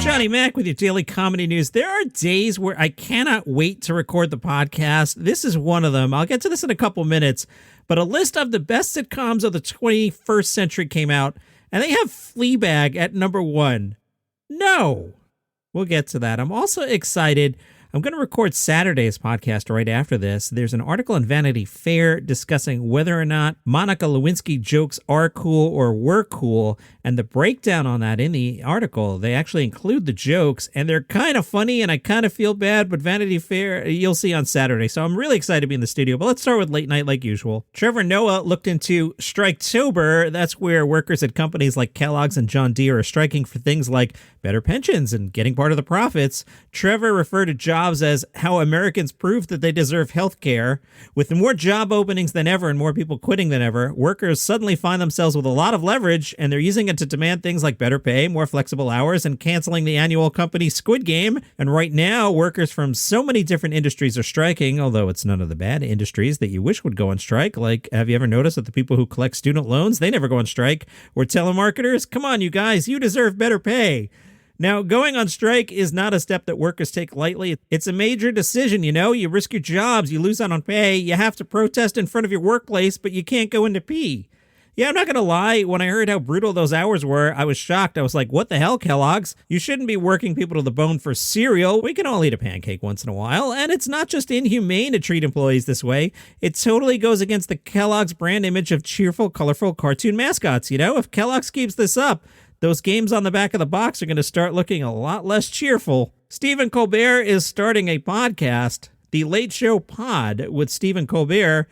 Johnny Mac with your daily comedy news. There are days where I cannot wait to record the podcast. This is one of them. I'll get to this in a couple minutes, but a list of the best sitcoms of the 21st century came out, and they have Fleabag at number 1. No. We'll get to that. I'm also excited. I'm going to record Saturday's podcast right after this. There's an article in Vanity Fair discussing whether or not Monica Lewinsky jokes are cool or were cool, and the breakdown on that in the article, they actually include the jokes, and they're kind of funny, and I kind of feel bad, but Vanity Fair, you'll see on Saturday, so I'm really excited to be in the studio, but let's start with late night like usual. Trevor Noah looked into Striketober. That's where workers at companies like Kellogg's and John Deere are striking for things like better pensions and getting part of the profits. Trevor referred to jobs as how Americans prove that they deserve health care. With more job openings than ever and more people quitting than ever, workers suddenly find themselves with a lot of leverage, and they're using it to demand things like better pay, more flexible hours, and canceling the annual company Squid Game. And right now, workers from so many different industries are striking, although it's none of the bad industries that you wish would go on strike. Like, have you ever noticed that the people who collect student loans, they never go on strike? Or telemarketers? Come on, you guys, you deserve better pay. Now, going on strike is not a step that workers take lightly. It's a major decision, you know? You risk your jobs, you lose out on pay, you have to protest in front of your workplace, but you can't go in to pee. Yeah, I'm not going to lie. When I heard how brutal those hours were, I was shocked. I was like, what the hell, Kellogg's? You shouldn't be working people to the bone for cereal. We can all eat a pancake once in a while. And it's not just inhumane to treat employees this way. It totally goes against the Kellogg's brand image of cheerful, colorful cartoon mascots. You know, if Kellogg's keeps this up, those games on the back of the box are going to start looking a lot less cheerful. Stephen Colbert is starting a podcast, The Late Show Pod with Stephen Colbert.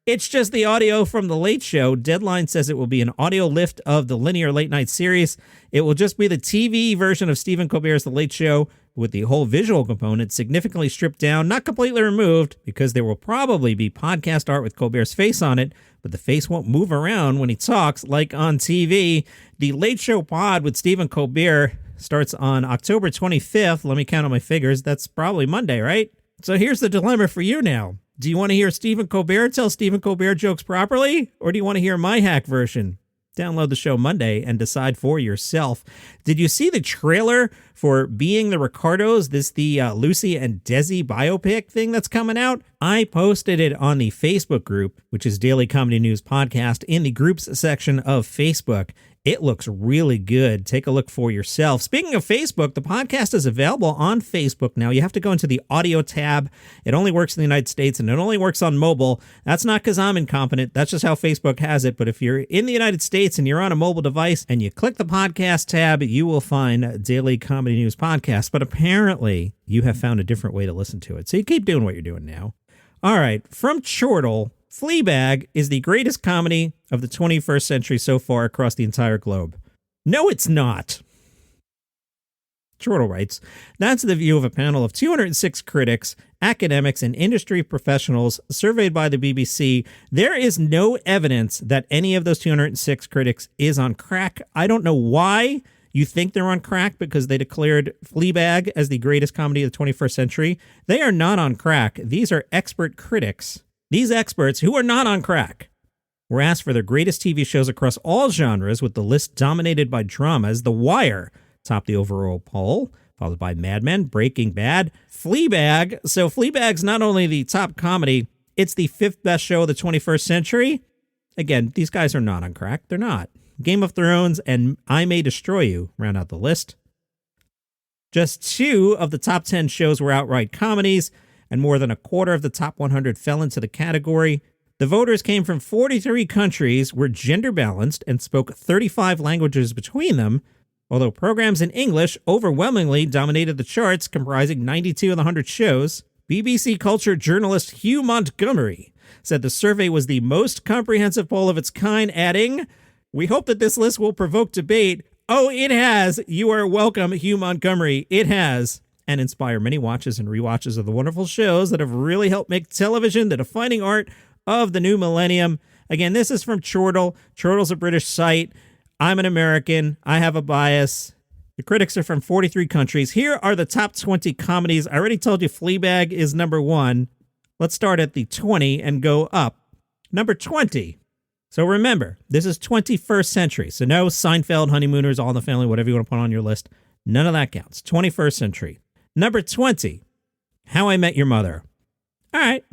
It's just the audio from The Late Show. Deadline says it will be an audio lift of the linear late night series. It will just be the TV version of Stephen Colbert's The Late Show with the whole visual component significantly stripped down, not completely removed, because there will probably be podcast art with Colbert's face on it, but the face won't move around when he talks like on TV. The Late Show Pod with Stephen Colbert starts on October 25th. Let me count on my figures. That's probably Monday, right? So here's the dilemma for you now. Do you want to hear Stephen Colbert tell Stephen Colbert jokes properly, or do you want to hear my hack version? Download the show Monday and decide for yourself. Did you see the trailer for Being the Ricardos? The Lucy and Desi biopic thing that's coming out? I posted it on the Facebook group, which is Daily Comedy News Podcast, in the groups section of Facebook. It looks really good. Take a look for yourself. Speaking of Facebook, the podcast is available on Facebook now. You have to go into the audio tab. It only works in the United States, and it only works on mobile. That's not because I'm incompetent. That's just how Facebook has it. But if you're in the United States and you're on a mobile device and you click the podcast tab, you will find Daily Comedy News Podcast. But apparently, you have found a different way to listen to it. So you keep doing what you're doing now. All right, from Chortle, Fleabag is the greatest comedy of the 21st century so far across the entire globe. No, it's not. Chortle writes, that's the view of a panel of 206 critics, academics, and industry professionals surveyed by the BBC. There is no evidence that any of those 206 critics is on crack. I don't know why you think they're on crack, because they declared Fleabag as the greatest comedy of the 21st century. They are not on crack. These are expert critics. These experts, who are not on crack, were asked for their greatest TV shows across all genres, with the list dominated by dramas. The Wire topped the overall poll, followed by Mad Men, Breaking Bad, Fleabag. So Fleabag's not only the top comedy, it's the 5th best show of the 21st century. Again, these guys are not on crack. They're not. Game of Thrones and I May Destroy You round out the list. Just 2 of the top 10 shows were outright comedies, and more than a quarter of the top 100 fell into the category. The voters came from 43 countries, were gender balanced, and spoke 35 languages between them, although programs in English overwhelmingly dominated the charts, comprising 92 of the 100 shows. BBC culture journalist Hugh Montgomery said the survey was the most comprehensive poll of its kind, adding, "We hope that this list will provoke debate." Oh, it has. You are welcome, Hugh Montgomery. It has. And inspire many watches and rewatches of the wonderful shows that have really helped make television the defining art of the new millennium. Again, this is from Chortle. Chortle's a British site. I'm an American. I have a bias. The critics are from 43 countries. Here are the top 20 comedies. I already told you Fleabag is number 1. Let's start at the 20 and go up. Number 20. So remember, this is 21st century. So no Seinfeld, Honeymooners, All in the Family, whatever you want to put on your list. None of that counts. 21st century. Number 20, How I Met Your Mother. All right.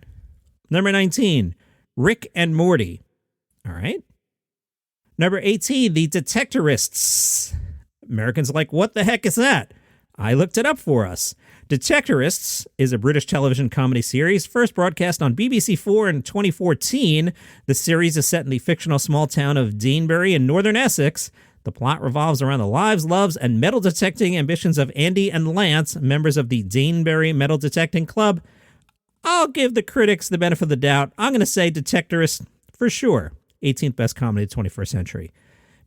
Number 19, Rick and Morty. All right. Number 18, The Detectorists. Americans are like, what the heck is that? I looked it up for us. Detectorists is a British television comedy series first broadcast on BBC4 in 2014. The series is set in the fictional small town of Danebury in northern Essex. The plot revolves around the lives, loves, and metal detecting ambitions of Andy and Lance, members of the Danebury Metal Detecting Club. I'll give the critics the benefit of the doubt. I'm going to say Detectorists for sure. 18th best comedy of the 21st century.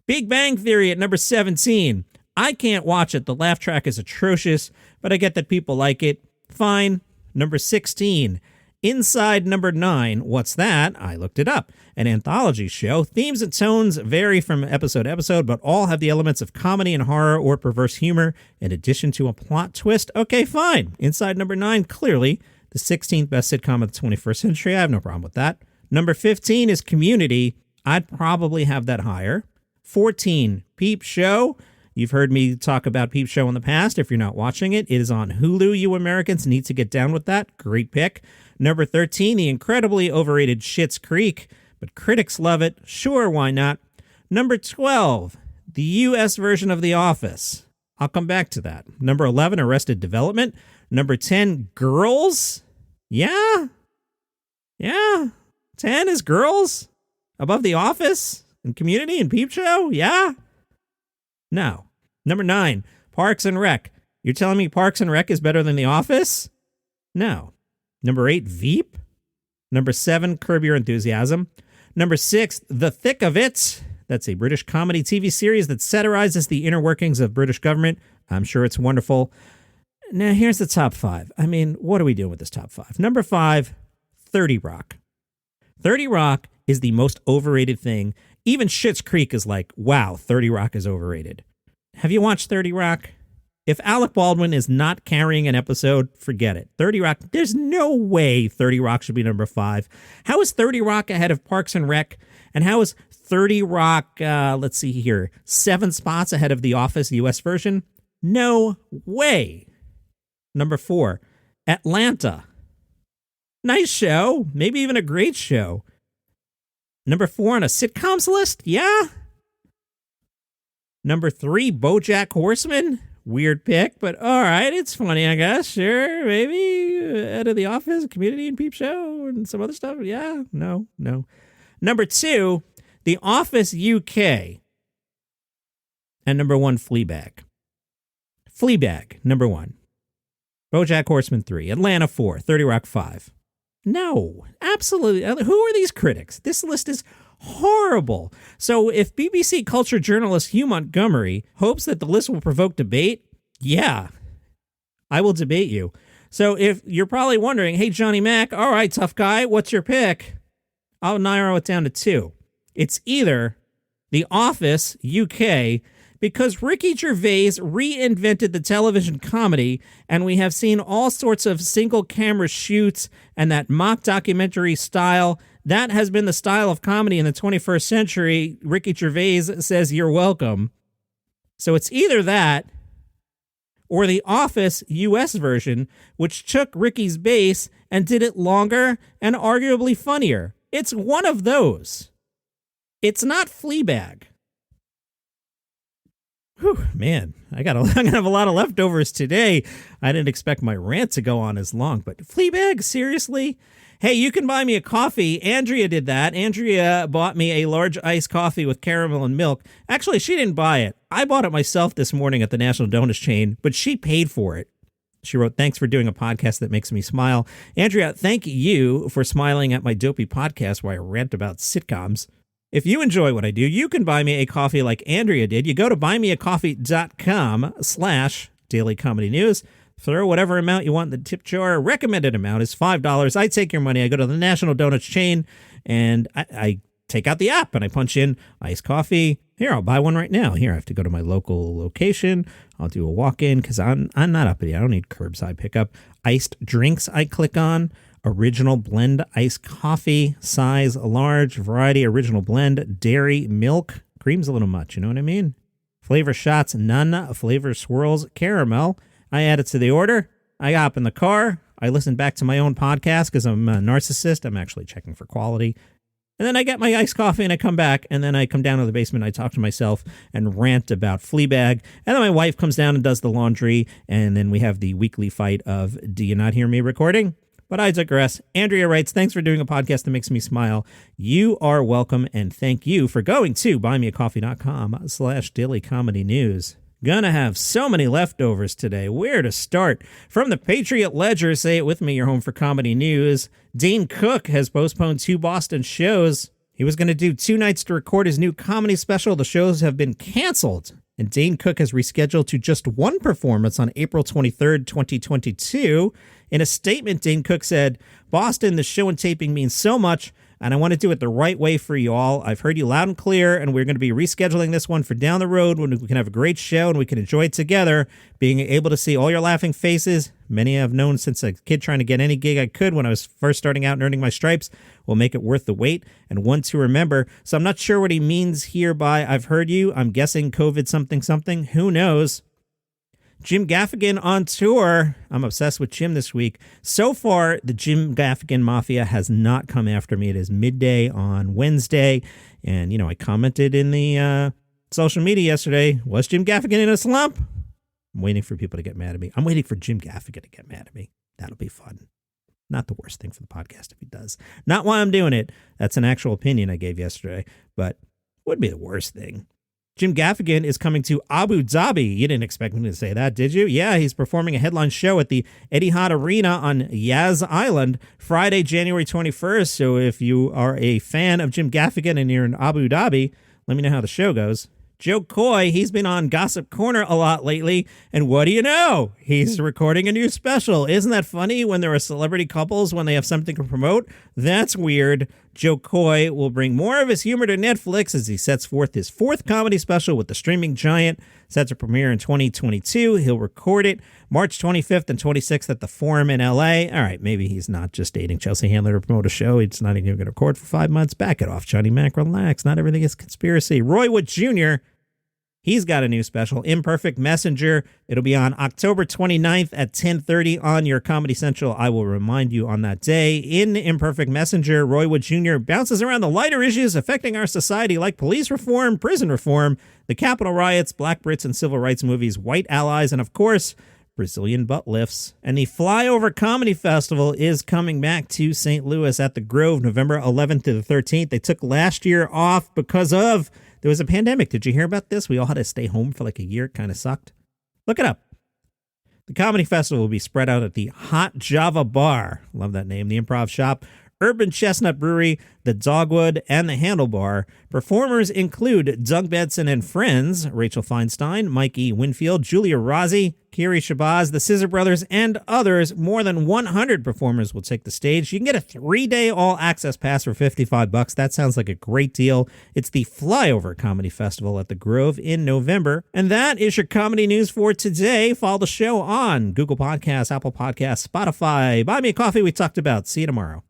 Big Bang Theory at number 17. I can't watch it. The laugh track is atrocious, but I get that people like it. Fine. Number 16. Inside Number 9. What's that? I looked it up. An anthology show. Themes and tones vary from episode to episode, but all have the elements of comedy and horror or perverse humor, in addition to a plot twist. Okay, fine. Inside Number 9, clearly the 16th best sitcom of the 21st century. I have no problem with that. Number 15 is Community. I'd probably have that higher. 14, Peep Show. You've heard me talk about Peep Show in the past. If you're not watching it, it is on Hulu. You Americans need to get down with that. Great pick. Number 13, the incredibly overrated Schitt's Creek, but critics love it. Sure, why not? Number 12, the U.S. version of The Office. I'll come back to that. Number 11, Arrested Development. Number 10, Girls. Yeah. 10 is Girls. Above The Office and Community and Peep Show. Yeah. No. Number 9, Parks and Rec. You're telling me Parks and Rec is better than The Office? No. Number 8, Veep. Number 7, Curb Your Enthusiasm. Number 6, The Thick of It. That's a British comedy TV series that satirizes the inner workings of British government. I'm sure it's wonderful. Now, here's the top 5. I mean, what are we doing with this top 5? Number 5, 30 Rock. 30 Rock is the most overrated thing. Even Schitt's Creek is like, wow, 30 Rock is overrated. Have you watched 30 Rock? If Alec Baldwin is not carrying an episode, forget it. 30 Rock, there's no way 30 Rock should be number 5. How is 30 Rock ahead of Parks and Rec? And how is 30 Rock, let's see here, 7 spots ahead of The Office US version? No way. Number 4, Atlanta. Nice show, maybe even a great show. Number 4 on a sitcoms list? Yeah. Number 3, BoJack Horseman. Weird pick, but all right, it's funny, I guess. Sure, maybe. Out of The Office, Community, and Peep Show, and some other stuff. Yeah, no. Number 2, The Office UK. And number 1, Fleabag. Fleabag, number 1. BoJack Horseman 3. Atlanta 4. 30 Rock 5. No, absolutely. Who are these critics? This list is horrible. So if BBC culture journalist Hugh Montgomery hopes that the list will provoke debate, yeah, I will debate you. So if you're probably wondering, hey, Johnny Mac, all right, tough guy, what's your pick? I'll narrow it down to 2. It's either The Office UK, because Ricky Gervais reinvented the television comedy, and we have seen all sorts of single camera shoots and that mock documentary style. That has been the style of comedy in the 21st century. Ricky Gervais says you're welcome. So it's either that or The Office US version, which took Ricky's base and did it longer and arguably funnier. It's one of those. It's not Fleabag. Whew, man, I'm gonna have a lot of leftovers today. I didn't expect my rant to go on as long, but Fleabag, seriously? Hey, you can buy me a coffee. Andrea did that. Andrea bought me a large iced coffee with caramel and milk. Actually, she didn't buy it. I bought it myself this morning at the National Donuts chain, but she paid for it. She wrote, thanks for doing a podcast that makes me smile. Andrea, thank you for smiling at my dopey podcast where I rant about sitcoms. If you enjoy what I do, you can buy me a coffee like Andrea did. You go to buymeacoffee.com/Daily Comedy News. Throw whatever amount you want in the tip jar. Recommended amount is $5. I take your money. I go to the National Donuts chain and I take out the app and I punch in iced coffee. Here, I'll buy one right now. Here, I have to go to my local location. I'll do a walk-in because I'm not uppity. I don't need curbside pickup. Iced drinks I click on. Original blend iced coffee, size large, variety original blend, dairy, milk. Cream's a little much, you know what I mean? Flavor shots, none. Flavor swirls, caramel. I add it to the order. I hop in the car. I listen back to my own podcast because I'm a narcissist. I'm actually checking for quality. And then I get my iced coffee and I come back, and then I come down to the basement. I talk to myself and rant about Fleabag. And then my wife comes down and does the laundry. And then we have the weekly fight of, do you not hear me recording? But I digress. Andrea writes, thanks for doing a podcast that makes me smile. You are welcome. And thank you for going to buymeacoffee.com/dailycomedynews. Gonna have so many leftovers today. Where to start? From the Patriot Ledger, say it with me, your home for comedy news. Dane Cook has postponed 2 Boston shows. He was going to do 2 nights to record his new comedy special. The shows have been canceled. And Dane Cook has rescheduled to just 1 performance on April 23rd, 2022. In a statement, Dane Cook said, Boston, the show and taping means so much, and I want to do it the right way for you all. I've heard you loud and clear, and we're going to be rescheduling this one for down the road when we can have a great show and we can enjoy it together. Being able to see all your laughing faces, many I've known since a kid trying to get any gig I could when I was first starting out and earning my stripes, will make it worth the wait and one to remember. So I'm not sure what he means here by I've heard you. I'm guessing COVID something something. Who knows? Jim Gaffigan on tour. I'm obsessed with Jim this week. So far, the Jim Gaffigan Mafia has not come after me. It is midday on Wednesday. And, I commented in the social media yesterday, was Jim Gaffigan in a slump? I'm waiting for people to get mad at me. I'm waiting for Jim Gaffigan to get mad at me. That'll be fun. Not the worst thing for the podcast if he does. Not why I'm doing it. That's an actual opinion I gave yesterday. But would be the worst thing. Jim Gaffigan is coming to Abu Dhabi. You didn't expect me to say that, did you? Yeah, he's performing a headline show at the Etihad Arena on Yas Island Friday, January 21st. So if you are a fan of Jim Gaffigan and you're in Abu Dhabi, let me know how the show goes. Joe Coy, he's been on Gossip Corner a lot lately, and what do you know? He's recording a new special. Isn't that funny when there are celebrity couples when they have something to promote? That's weird. Joe Coy will bring more of his humor to Netflix as he sets forth his 4th comedy special with the streaming giant. Set to premiere in 2022. He'll record it March 25th and 26th at the Forum in LA. All right, maybe he's not just dating Chelsea Handler to promote a show. He's not even going to record for 5 months. Back it off, Johnny Mac. Relax. Not everything is conspiracy. Roy Wood Jr., he's got a new special, Imperfect Messenger. It'll be on October 29th at 10:30 on your Comedy Central. I will remind you on that day. In Imperfect Messenger, Roy Wood Jr. bounces around the lighter issues affecting our society like police reform, prison reform, the Capitol riots, Black Brits and civil rights movies, white allies, and of course, Brazilian butt lifts. And the Flyover Comedy Festival is coming back to St. Louis at the Grove, November 11th to the 13th. They took last year off because of there was a pandemic. Did you hear about this? We all had to stay home for like a year. It kind of sucked. Look it up. The comedy festival will be spread out at the Hot Java Bar. Love that name. The Improv Shop, Urban Chestnut Brewery, the Dogwood, and the Handlebar. Performers include Doug Benson and friends, Rachel Feinstein, Mike E. Winfield, Julia Rossi, Kiri Shabazz, the Scissor Brothers, and others. More than 100 performers will take the stage. You can get a 3-day all-access pass for $55. That sounds like a great deal. It's the Flyover Comedy Festival at the Grove in November. And that is your comedy news for today. Follow the show on Google Podcasts, Apple Podcasts, Spotify. Buy me a coffee we talked about. See you tomorrow.